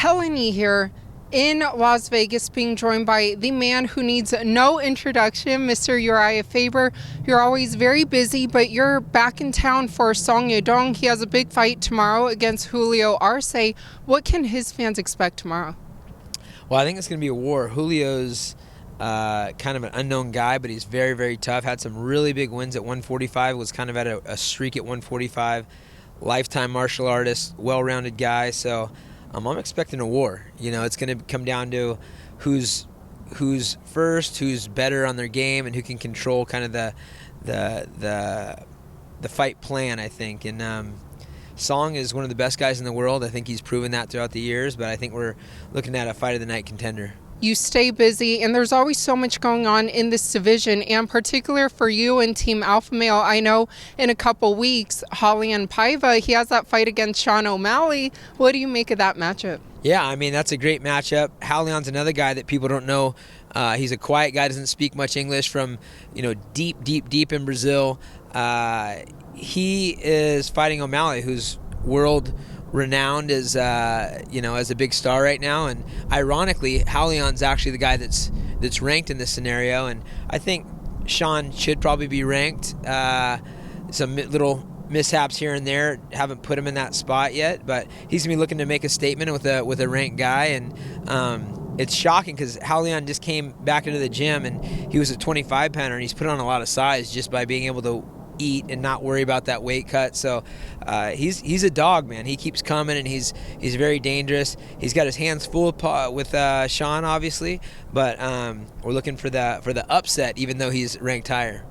Helen Yee here in Las Vegas, being joined by the man who needs no introduction, Mr. Urijah Faber. You're always very busy, but you're back in town for Song Yadong. He has a big fight tomorrow against Julio Arce. What can his fans expect tomorrow? Well, I think it's going to be a war. Julio's kind of an unknown guy, but he's very, very tough. Had some really big wins at 145, was kind of at a streak at 145. Lifetime martial artist, well-rounded guy. So I'm expecting a war. You know, it's going to come down to who's first, who's better on their game, and who can control kind of the fight plan, I think. And Song is one of the best guys in the world. I think he's proven that throughout the years, but I think we're looking at a fight of the night contender. You stay busy, and there's always so much going on in this division, and particular for you and Team Alpha Male. I know in a couple weeks, Raulian Paiva, he has that fight against OMalley. What do you make of that matchup? Yeah, I mean, that's a great matchup. Raulian's another guy that people don't know. He's a quiet guy, doesn't speak much English, from deep in Brazil. He is fighting OMalley, who's world renowned as as a big star right now, and ironically, Raulian's actually the guy that's ranked in this scenario, and I think Sean should probably be ranked. Some little mishaps here and there haven't put him in that spot yet, but he's gonna be looking to make a statement with a ranked guy, and it's shocking because Raulian just came back into the gym and he was a 25-pounder, and he's put on a lot of size just by being able to eat and not worry about that weight cut. So he's a dog, man. He keeps coming, and he's very dangerous. He's got his hands full with Sean, obviously, but we're looking for the upset, even though he's ranked higher.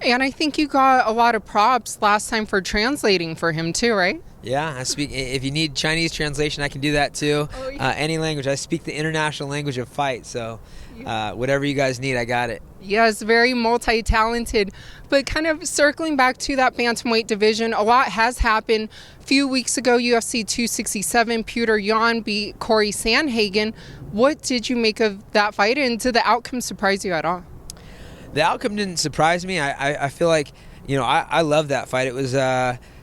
And I think you got a lot of props last time for translating for him too, right? Yeah, I speak. If you need Chinese translation, I can do that too. Oh, yeah. Any language. I speak the international language of fight, so whatever you guys need, I got it. Yes, very multi-talented. But kind of circling back to that bantamweight division, a lot has happened. A few weeks ago, UFC 267, Petr Yan beat Cory Sandhagen. What did you make of that fight, and did the outcome surprise you at all? The outcome didn't surprise me. I feel like, I love that fight. It was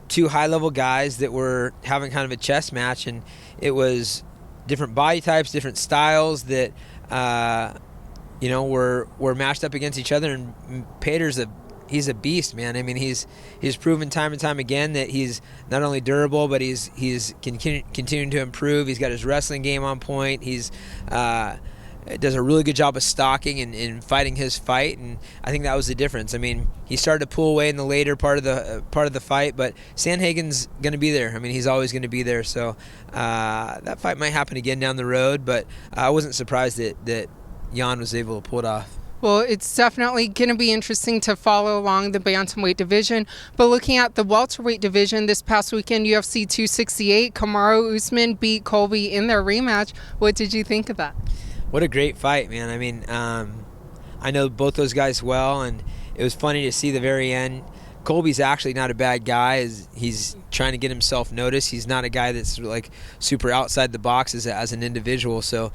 two high-level guys that were having kind of a chess match, and it was different body types, different styles that were matched up against each other. And Peter's he's a beast, man. I mean, he's proven time and time again that he's not only durable, but he's continuing to improve. He's got his wrestling game on point. He's does a really good job of stalking and fighting his fight, and I think that was the difference. I mean, he started to pull away in the later part of the fight, but Sandhagen's going to be there. I mean, he's always going to be there. So that fight might happen again down the road, but I wasn't surprised that Yan was able to pull it off. Well, it's definitely going to be interesting to follow along the bantamweight division. But looking at the welterweight division, this past weekend, UFC 268, Kamaru Usman beat Colby in their rematch. What did you think of that? What a great fight, man. I mean, I know both those guys well, and it was funny to see the very end. Colby's actually not a bad guy. He's trying to get himself noticed. He's not a guy that's like super outside the box as an individual. So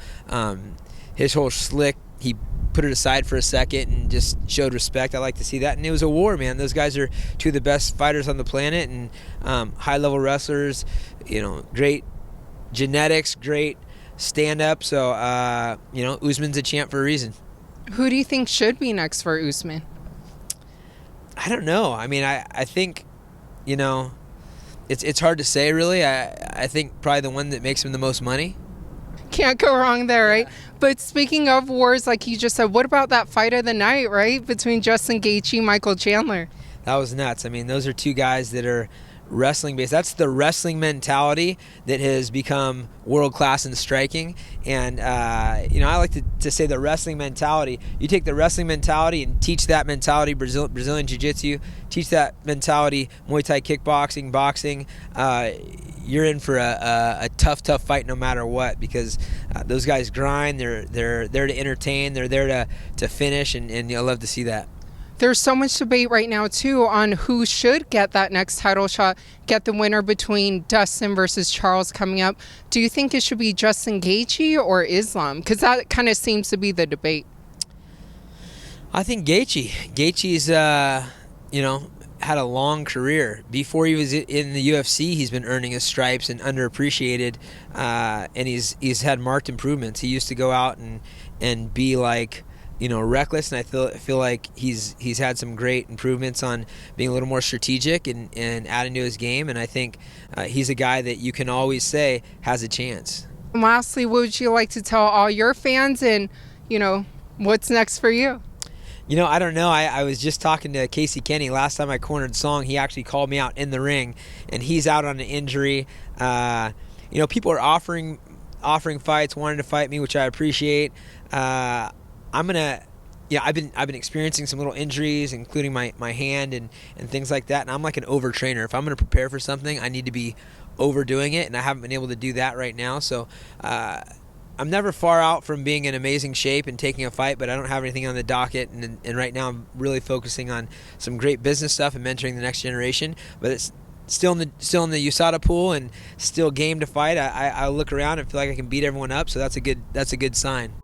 his whole slick, he put it aside for a second and just showed respect. I like to see that. And it was a war, man. Those guys are two of the best fighters on the planet, and high-level wrestlers, great genetics, great stand-up. So, Usman's a champ for a reason. Who do you think should be next for Usman? I don't know. I mean, I think, it's hard to say, really. I think probably the one that makes him the most money. Can't go wrong there, right? Yeah. But speaking of wars, like you just said, what about that fight of the night, right, between Justin Gaethje and Michael Chandler? That was nuts. I mean, those are two guys that are wrestling based. That's the wrestling mentality that has become world class in striking. And I like to say the wrestling mentality. You take the wrestling mentality and teach that mentality Brazilian jiu-jitsu, teach that mentality Muay Thai kickboxing, boxing. You're in for a tough fight no matter what, because those guys grind. They're there to entertain. They're there to finish, and you'll love to see that. There's so much debate right now, too, on who should get that next title shot, get the winner between Dustin versus Charles coming up. Do you think it should be Justin Gaethje or Islam? Because that kind of seems to be the debate. I think Gaethje. Gaethje's, had a long career. Before he was in the UFC, he's been earning his stripes and underappreciated, and he's had marked improvements. He used to go out and be like, reckless, and I feel like he's had some great improvements on being a little more strategic and adding to his game, and I think he's a guy that you can always say has a chance. And lastly, what would you like to tell all your fans, and what's next for you? I don't know. I was just talking to Casey Kenny. Last time I cornered Song, he actually called me out in the ring, and he's out on an injury. People are offering fights, wanting to fight me, which I appreciate. I've been experiencing some little injuries, including my hand and things like that, and I'm like an overtrainer. If I'm going to prepare for something, I need to be overdoing it, and I haven't been able to do that right now. So I'm never far out from being in amazing shape and taking a fight, but I don't have anything on the docket, and right now I'm really focusing on some great business stuff and mentoring the next generation. But it's still in the USADA pool and still game to fight. I look around and feel like I can beat everyone up, so that's a good sign.